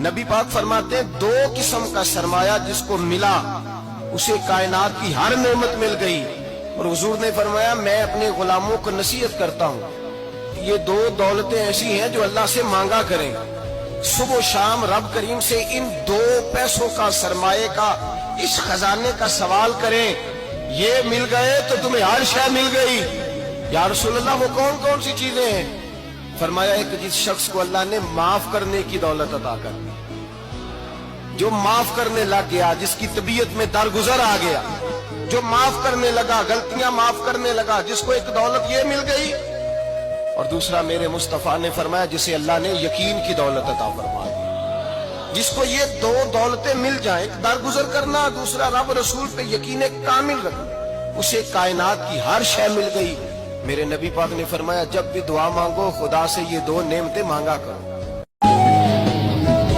نبی پاک فرماتے ہیں 2 قسم کا سرمایہ جس کو ملا اسے کائنات کی ہر نعمت مل گئی. اور حضور نے فرمایا میں اپنے غلاموں کو نصیحت کرتا ہوں یہ 2 دولتیں ایسی ہیں جو اللہ سے مانگا کریں. صبح و شام رب کریم سے ان 2 پیسوں کا سرمایے کا اس خزانے کا سوال کریں. یہ مل گئے تو تمہیں ہر شے مل گئی. یا رسول اللہ وہ کون کون سی چیزیں ہیں؟ فرمایا ایک جس شخص کو اللہ نے معاف کرنے کی دولت عطا کر دی, جو معاف کرنے لگ گیا, جس کی طبیعت میں درگزر آ گیا, جو معاف کرنے لگا, غلطیاں معاف کرنے لگا, جس کو ایک دولت یہ مل گئی. اور دوسرا میرے مصطفیٰ نے فرمایا جسے اللہ نے یقین کی دولت عطا فرما دی. جس کو یہ 2 دولتیں مل جائیں, ایک درگزر کرنا, دوسرا رب رسول پہ یقین کامل رکھنا, اسے کائنات کی ہر شے مل گئی. میرے نبی پاک نے فرمایا جب بھی دعا مانگو خدا سے یہ 2 نعمتیں مانگا کرو.